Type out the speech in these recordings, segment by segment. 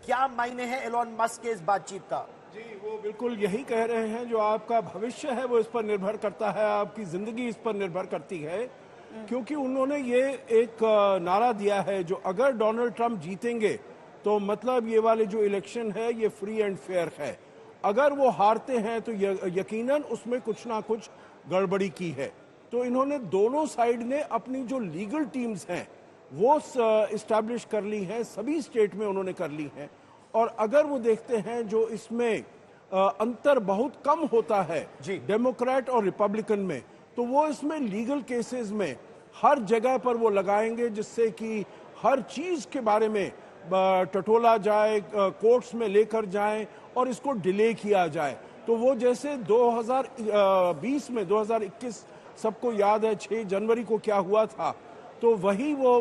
क्या मायने हैं एलोन मस्क के इस बातचीत का? जी, वो बिल्कुल यही कह रहे हैं, जो आपका भविष्य है वो इस पर निर्भर करता है, आपकी जिंदगी इस पर निर्भर करती है। क्योंकि उन्होंने ये एक नारा दिया है, जो अगर डोनाल्ड ट्रंप जीतेंगे तो मतलब ये वाले जो इलेक्शन है ये फ्री एंड फेयर है, अगर वो हारते हैं तो यकीनन उसमें कुछ ना कुछ गड़बड़ी की है। तो इन्होंने दोनों साइड ने अपनी जो लीगल टीम्स हैं वो इस्टेब्लिश कर ली हैं, सभी स्टेट में उन्होंने कर ली हैं। और अगर वो देखते हैं जो इसमें अंतर बहुत कम होता है डेमोक्रेट और रिपब्लिकन में, तो वो इसमें लीगल केसेस में हर जगह पर वो लगाएंगे, जिससे कि हर चीज के बारे में टटोला जाए, कोर्ट्स में लेकर जाएं और इसको डिले किया जाए। तो वो जैसे 2020 में 2021 सबको याद है 6 जनवरी को क्या हुआ था, तो वही वो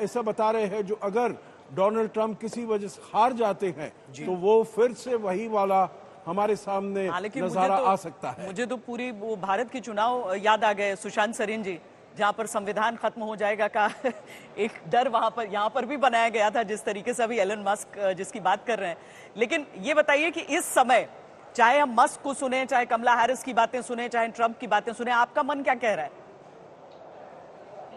ऐसा बता रहे हैं, जो अगर डोनाल्ड ट्रंप किसी वजह से हार जाते हैं तो वो फिर से वही वाला हमारे सामने नजारा आ सकता है। मुझे तो पूरी वो भारत की चुनाव याद आ गए, सुशांत सरीन जी, जहां पर संविधान खत्म हो जाएगा का एक डर वहां पर यहाँ पर भी बनाया गया था, जिस तरीके से अभी एलन मस्क जिसकी बात कर रहे हैं। लेकिन ये बताइए कि इस समय चाहे हम मस्क को सुने, चाहे कमला हैरिस की बातें सुने, चाहे ट्रंप की बातें सुने, आपका मन क्या कह रहा है?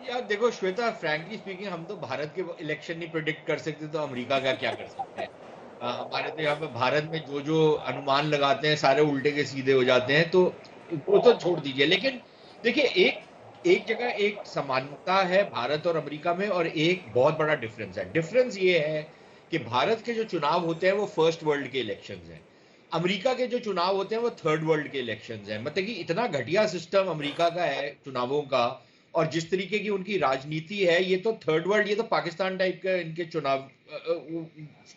यार देखो श्वेता, फ्रैंकली स्पीकिंग, हम तो भारत के इलेक्शन नहीं प्रिडिक्ट कर सकते, तो अमेरिका का क्या कर सकते हैं। हमारे तो यहाँ पे भारत में जो जो अनुमान लगाते हैं सारे उल्टे के सीधे हो जाते हैं, तो वो तो छोड़ दीजिए। लेकिन देखिए, एक जगह एक समानता है भारत और अमेरिका में, और एक बहुत बड़ा डिफरेंस है। डिफरेंस ये है कि भारत के जो चुनाव होते हैं वो फर्स्ट वर्ल्ड के इलेक्शंस हैं, अमेरिका के जो चुनाव होते हैं वो थर्ड वर्ल्ड के इलेक्शंस हैं। मतलब कि इतना घटिया सिस्टम अमेरिका का है चुनावों का, और जिस तरीके की उनकी राजनीति है, ये तो थर्ड वर्ल्ड, ये तो पाकिस्तान टाइप का इनके चुनाव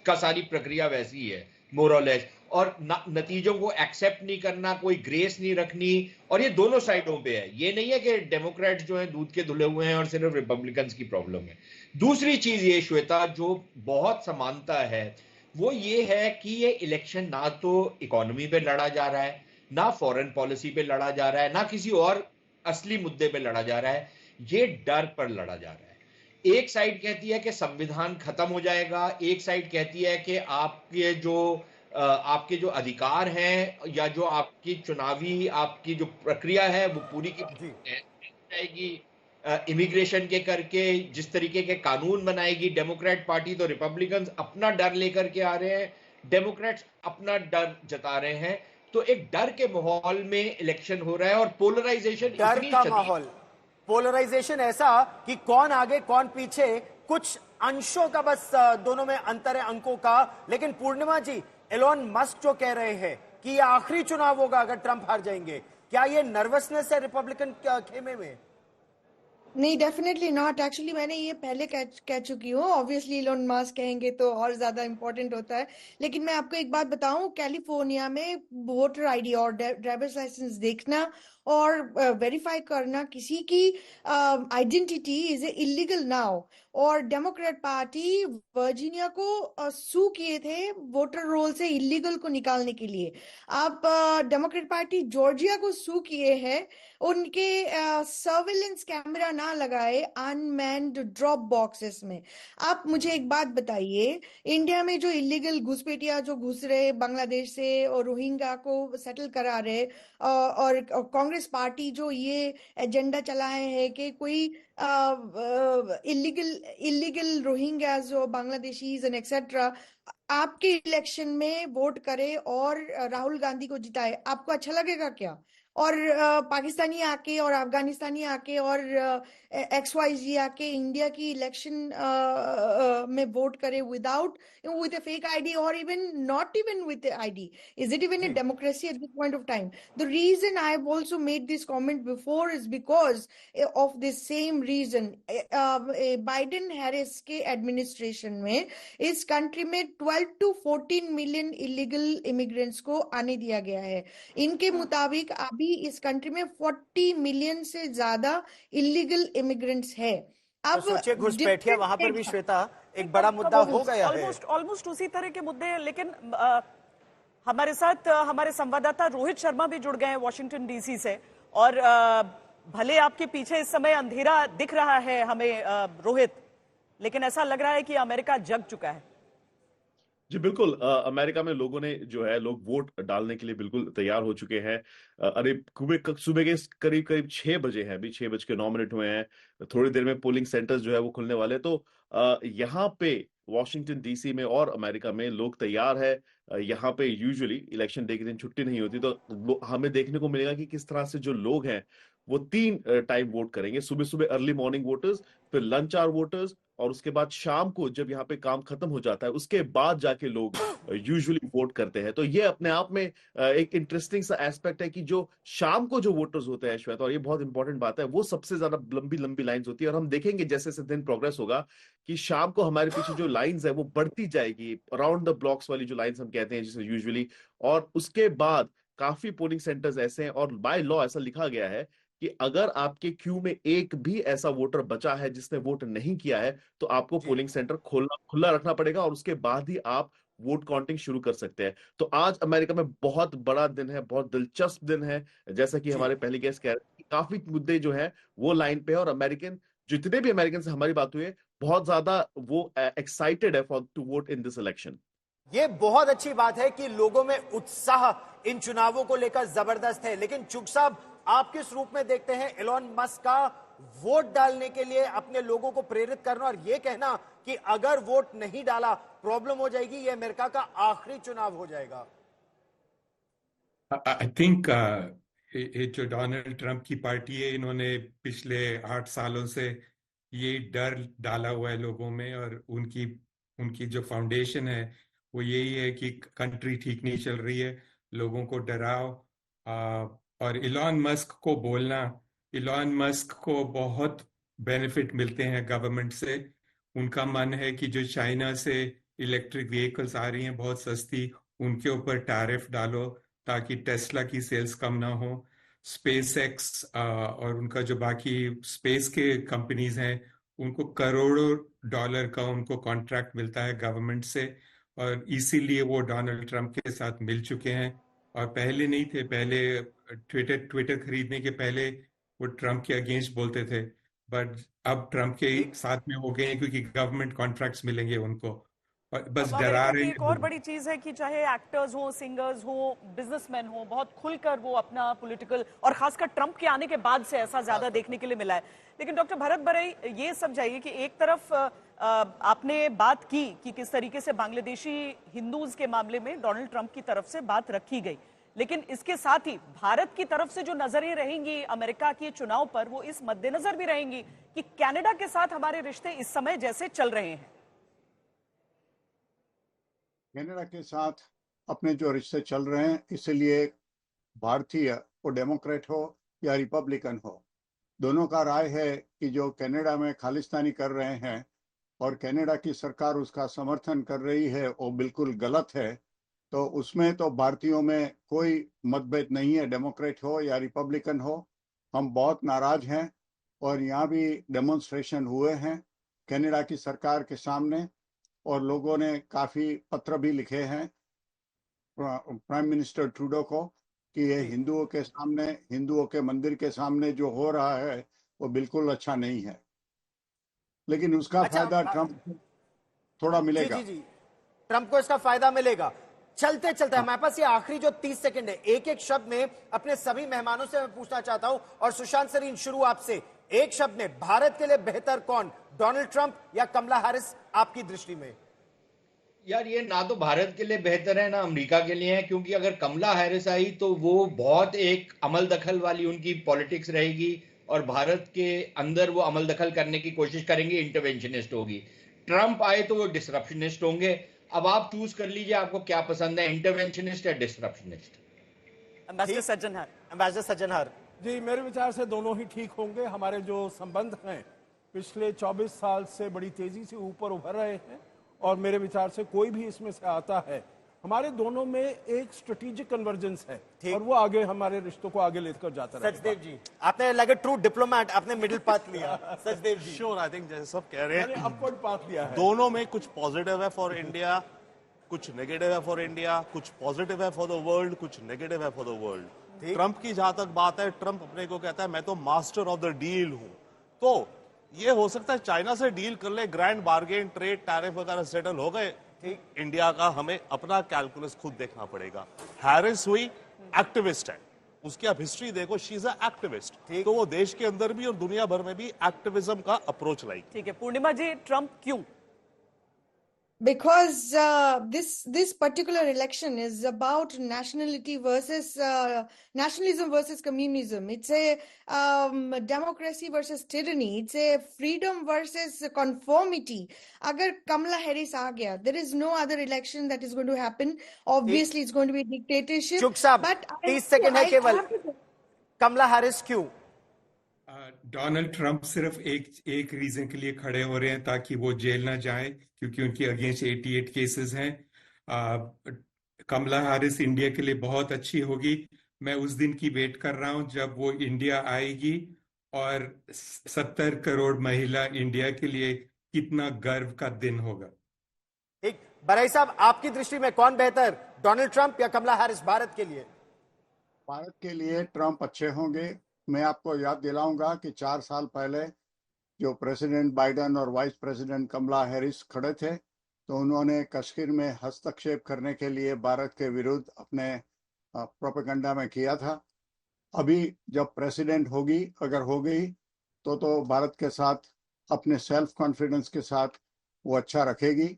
का सारी प्रक्रिया वैसी है मोर और लेस, और नतीजों को एक्सेप्ट नहीं करना, कोई ग्रेस नहीं रखनी, और ये दोनों साइडों पे है। ये नहीं है कि डेमोक्रेट्स जो हैं दूध के धुले हुए हैं और सिर्फ रिपब्लिकन्स की प्रॉब्लम है। दूसरी चीज ये श्वेता, जो बहुत समानता है, वो ये है कि ये इलेक्शन ना तो इकोनॉमी पे लड़ा जा रहा है, ना फॉरेन पॉलिसी पे लड़ा जा रहा है, ना किसी और असली मुद्दे पे लड़ा जा रहा है, ये डर पर लड़ा जा रहा है। एक साइड कहती है कि संविधान खत्म हो जाएगा, एक साइड कहती है कि आपके जो अधिकार हैं या जो आपकी चुनावी आपकी जो प्रक्रिया है वो पूरी की जाएगी इमिग्रेशन के करके, जिस तरीके के कानून बनाएगी डेमोक्रेट पार्टी। तो रिपब्लिकन्स अपना डर लेकर के आ रहे हैं, डेमोक्रेट्स अपना डर जता रहे हैं। तो एक डर के माहौल में इलेक्शन हो रहा है, और पोलराइजेशन, डर का माहौल, पोलराइजेशन ऐसा कि कौन आगे कौन पीछे, कुछ अंशों का बस दोनों में अंतर है, अंकों का। लेकिन पूर्णिमा जी, एलोन मस्क जो कह रहे हैं कि ये आखिरी चुनाव होगा अगर ट्रंप हार जाएंगे, क्या ये नर्वसनेस है रिपब्लिकन खेमे में? नहीं, डेफिनेटली नॉट। एक्चुअली मैंने ये पहले कह चुकी हूँ। ऑब्वियसली इलोन मस्क कहेंगे तो और ज्यादा इंपॉर्टेंट होता है। लेकिन मैं आपको एक बात बताऊं, कैलिफोर्निया में वोटर आईडी और ड्राइवर्स लाइसेंस देखना और वेरीफाई करना किसी की आइडेंटिटी इज इलीगल नाउ। और डेमोक्रेट पार्टी वर्जीनिया को सू किए थे वोटर रोल से इलीगल को निकालने के लिए। आप डेमोक्रेट पार्टी जॉर्जिया को सू किए हैं उनके सर्वेलेंस कैमरा ना लगाए अनमैन्ड ड्रॉप बॉक्सेस में। आप मुझे एक बात बताइए, इंडिया में जो इलीगल घुसपैठिया जो घुस रहे बांग्लादेश से और रोहिंग्या को सेटल करा रहे, और कांग्रेस पार्टी जो ये एजेंडा चलाए है कि कोई इलीगल रोहिंग्याज और बांग्लादेशीज एंड एक्सेट्रा आपके इलेक्शन में वोट करे और राहुल गांधी को जिताए, आपको अच्छा लगेगा क्या? और पाकिस्तानी आके और अफगानिस्तानी आके और XYZ आके इंडिया की इलेक्शन में वोट करे without with a fake ID or even not even with the ID? Is it even a democracy at this point of time? The reason I've also made this comment before is because of this same reason. Biden Harris के administration में इस country में 12 to 14 million illegal immigrants को आने दिया गया है। इनके मुताबिक अभी इस कंट्री में 40 मिलियन से ज्यादा इलीगल इमिग्रेंट्स है। अब सोचिए घुसपैठिया वहां पर भी श्वेता एक बड़ा मुद्दा हो गया है। ऑलमोस्ट उसी तरह के मुद्दे हैं। लेकिन हमारे साथ हमारे संवाददाता रोहित शर्मा भी जुड़ गए हैं वॉशिंगटन डीसी से। और भले आपके पीछे इस समय अंधेरा दिख रहा है हमें रोहित, लेकिन ऐसा लग रहा है कि अमेरिका जग चुका है। जी बिल्कुल। अमेरिका में लोगों ने जो है लोग वोट डालने के लिए बिल्कुल तैयार हो चुके हैं। अरे सुबह के करीब करीब 6 बजे हैं, अभी 6:09 हुए हैं। थोड़ी देर में पोलिंग सेंटर्स जो है वो खुलने वाले हैं। तो यहाँ पे वॉशिंगटन डीसी में और अमेरिका में लोग तैयार है। यहाँ पे यूजुअली इलेक्शन डे के दिन छुट्टी नहीं होती, तो हमें देखने को मिलेगा कि किस तरह से जो लोग हैं वो 3 टाइम वोट करेंगे। सुबह सुबह अर्ली मॉर्निंग वोटर्स, फिर लंच आवर वोटर्स, और उसके बाद शाम को जब यहाँ पे काम खत्म हो जाता है उसके बाद जाके लोग यूजुअली वोट करते हैं। तो ये अपने आप में एक इंटरेस्टिंग सा एस्पेक्ट है कि जो शाम को जो वोटर्स होते हैं श्वेता, और ये बहुत इंपॉर्टेंट बात है, वो सबसे ज्यादा लंबी लंबी लाइंस होती है। और हम देखेंगे जैसे जैसे दिन प्रोग्रेस होगा कि शाम को हमारे पीछे जो लाइंस है वो बढ़ती जाएगी, अराउंड द ब्लॉक्स वाली जो लाइंस हम कहते हैं जिसे यूजुअली। और उसके बाद काफी पोलिंग सेंटर्स ऐसे हैं और बाय लॉ ऐसा लिखा गया है कि अगर आपके क्यू में एक भी ऐसा वोटर बचा है जिसने वोट नहीं किया है तो आपको जी। पोलिंग सेंटर खोलना खुला रखना पड़ेगा, और उसके बाद ही आप वोट काउंटिंग शुरू कर सकते हैं। तो आज अमेरिका में बहुत बड़ा दिन है, बहुत दिलचस्प दिन है। जैसा कि जी। हमारे पहले गेस्ट कह रहे हैं कि काफी मुद्दे जो है वो लाइन पे है, और अमेरिकन जितने भी अमेरिकन से हमारी बात हुई है बहुत ज्यादा वो एक्साइटेड है for to vote in this election. ये बहुत अच्छी बात है कि लोगों में उत्साह इन चुनावों को लेकर जबरदस्त है। लेकिन चुग साहब, आप किस रूप में देखते हैं एलोन मस्क का वोट डालने के लिए अपने लोगों को प्रेरित करना और ये कहना कि अगर वोट नहीं डाला प्रॉब्लम हो जाएगी, ये अमेरिका का आखिरी चुनाव हो जाएगा? आई थिंक ये जो डोनाल्ड ट्रंप की पार्टी है, इन्होंने पिछले 8 सालों से ये डर डाला हुआ है लोगों में, और उनकी उनकी जो फाउंडेशन है वो यही है कि कंट्री ठीक नहीं चल रही है, लोगों को डराओ। और इलॉन मस्क को बोलना, इलॉन मस्क को बहुत बेनिफिट मिलते हैं गवर्नमेंट से। उनका मन है कि जो चाइना से इलेक्ट्रिक व्हीकल्स आ रही हैं बहुत सस्ती, उनके ऊपर टैरिफ डालो ताकि टेस्ला की सेल्स कम ना हो। स्पेस एक्स और उनका जो बाकी स्पेस के कंपनीज हैं उनको करोड़ों डॉलर का उनको कॉन्ट्रैक्ट मिलता है गवर्नमेंट से, और इसीलिए वो डोनाल्ड ट्रंप के साथ मिल चुके हैं। और पहले नहीं थे, पहले ट्विटर खरीदने के पहले वो ट्रंप के अगेंस्ट बोलते थे, बट अब ट्रंप के साथ में हो गए हैं क्योंकि गवर्नमेंट कॉन्ट्रैक्ट्स मिलेंगे उनको, और बस अब डरा अमेरिका रहे की हैं एक और लोग। बड़ी चीज है कि चाहे एक्टर्स हो, सिंगर्स हो, बिजनेसमैन हो, बहुत खुलकर वो अपना पॉलिटिकल, और खासकर ट्रंप के आने के बाद से ऐसा ज्यादा देखने के लिए मिला है। लेकिन डॉक्टर भरत बरई, ये समझाइए कि एक तरफ आपने बात की कि किस तरीके से बांग्लादेशी हिंदूज के मामले में डोनाल्ड ट्रंप की तरफ से बात रखी गई, लेकिन इसके साथ ही भारत की तरफ से जो नजरें रहेंगी अमेरिका के चुनाव पर, वो इस मद्देनजर भी रहेंगी कि कनाडा के साथ हमारे रिश्ते इस समय जैसे चल रहे हैं। कनाडा के साथ अपने जो रिश्ते चल रहे हैं, इसलिए भारतीय वो डेमोक्रेट हो या रिपब्लिकन हो, दोनों का राय है कि जो कनाडा में खालिस्तानी कर रहे हैं और कनाडा की सरकार उसका समर्थन कर रही है वो बिल्कुल गलत है। तो उसमें तो भारतीयों में कोई मतभेद नहीं है, डेमोक्रेट हो या रिपब्लिकन हो। हम बहुत नाराज हैं और यहाँ भी डेमोन्स्ट्रेशन हुए हैं कनाडा की सरकार के सामने, और लोगों ने काफी पत्र भी लिखे हैं प्राइम मिनिस्टर ट्रूडो को कि ये हिंदुओं के सामने, हिंदुओं के मंदिर के सामने जो हो रहा है वो बिल्कुल अच्छा नहीं है। लेकिन उसका फायदा ट्रंप को थोड़ा मिलेगा। जी, ट्रंप को इसका फायदा मिलेगा। चलते चलते हमारे पास ये आखिरी जो 30 सेकंड है, एक एक शब्द में अपने सभी मेहमानों से मैं पूछना चाहता हूं, और सुशांत सरीन शुरू आपसे। एक शब्द में भारत के लिए बेहतर कौन, डोनाल्ड ट्रंप या कमला हैरिस आपकी दृष्टि में? यार ये ना तो भारत के लिए बेहतर है ना अमेरिका के लिए है, क्योंकि अगर कमला हैरिस आई तो वो बहुत एक अमल दखल वाली उनकी पॉलिटिक्स रहेगी और भारत के अंदर वो अमल दखल करने की कोशिश करेंगे, इंटरवेंशनिस्ट होगी। ट्रंप आए तो वो डिसरप्शनिस्ट होंगे। अब आप चूज कर लीजिए आपको क्या पसंद है, इंटरवेंशनिस्ट या डिसरप्शनिस्ट। एम्बेसडर सज्जनहर जी, मेरे विचार से दोनों ही ठीक होंगे। हमारे जो संबंध हैं पिछले 24 साल से बड़ी तेजी से ऊपर उभर रहे हैं, और मेरे विचार से कोई भी इसमें से आता है, हमारे दोनों में एक स्ट्रेटेजिक कन्वर्जेंस है और वो आगे हमारे रिश्तों को आगे लेकर जाता रहेगा। सचदेव जी, आपने लाइक अ ट्रू डिप्लोमेट, आपने मिडिल पाथ लिया। सचदेव जी। श्योर, आई थिंक जैसे सब कह रहे हैं, अपवर्ड पाथ लिया है। दोनों में कुछ पॉजिटिव है फॉर इंडिया, कुछ नेगेटिव है फॉर इंडिया, कुछ पॉजिटिव है फॉर द वर्ल्ड, कुछ नेगेटिव है फॉर द वर्ल्ड। ट्रंप की जहां तक बात है, ट्रंप अपने को कहता है मैं तो मास्टर ऑफ द डील हूं, तो ये हो सकता है चाइना से डील कर ले, ग्रैंड बार्गेन, ट्रेड टैरिफ वगैरह सेटल हो गए, इंडिया का हमें अपना कैलकुलस खुद देखना पड़ेगा। हैरिस हुई एक्टिविस्ट है, उसकी आप हिस्ट्री देखो, शी इज अ एक्टिविस्ट, तो वो देश के अंदर भी और दुनिया भर में भी एक्टिविज्म का अप्रोच लाएगी। ठीक है पूर्णिमा जी, ट्रंप क्यों? Because this particular election is about nationality versus nationalism versus communism. It's a democracy versus tyranny. It's a freedom versus conformity. Agar Kamala Harris aa gaya, there is no other election that is going to happen. Obviously, it's going to be a dictatorship. चुक साहब, 30 second है केवल। कमला Harris क्यों? Donald Trump सिर्फ एक reason के लिए खड़े हो रहे हैं, ताकि वो जेल ना जाए, क्योंकि उनके अगेंस्ट 88 केसेस हैं। कमला हैरिस इंडिया के लिए बहुत अच्छी होगी। मैं उस दिन की वेट कर रहा हूं जब वो इंडिया आएगी, और 70 करोड़ महिला इंडिया के लिए कितना गर्व का दिन होगा। ठीक, बराई साहब, आपकी दृष्टि में कौन बेहतर, डोनाल्ड ट्रंप या कमला हैरिस भारत के लिए? भारत के लिए ट्रंप अच्छे होंगे। मैं आपको याद दिलाऊंगा कि 4 साल पहले जो प्रेसिडेंट बाइडेन और वाइस प्रेसिडेंट कमला हैरिस खड़े थे, तो उन्होंने कश्मीर में हस्तक्षेप करने के लिए भारत के विरुद्ध अपने प्रोपेगेंडा में किया था। अभी जब प्रेसिडेंट होगी, अगर हो गई, तो भारत के साथ अपने सेल्फ कॉन्फिडेंस के साथ वो अच्छा रखेगी।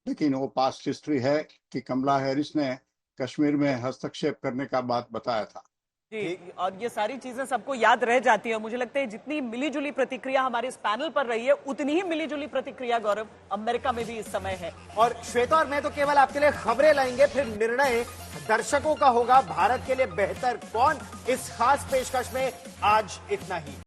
लेकिन वो पास्ट हिस्ट्री है कि कमला हैरिस ने कश्मीर में हस्तक्षेप करने का बात बताया था। जी, और ये सारी चीजें सबको याद रह जाती है। मुझे लगता है जितनी मिलीजुली प्रतिक्रिया हमारे इस पैनल पर रही है, उतनी ही मिलीजुली प्रतिक्रिया गौरव अमेरिका में भी इस समय है। और श्वेता और मैं तो केवल आपके लिए खबरें लाएंगे, फिर निर्णय दर्शकों का होगा भारत के लिए बेहतर कौन। इस खास पेशकश में आज इतना ही।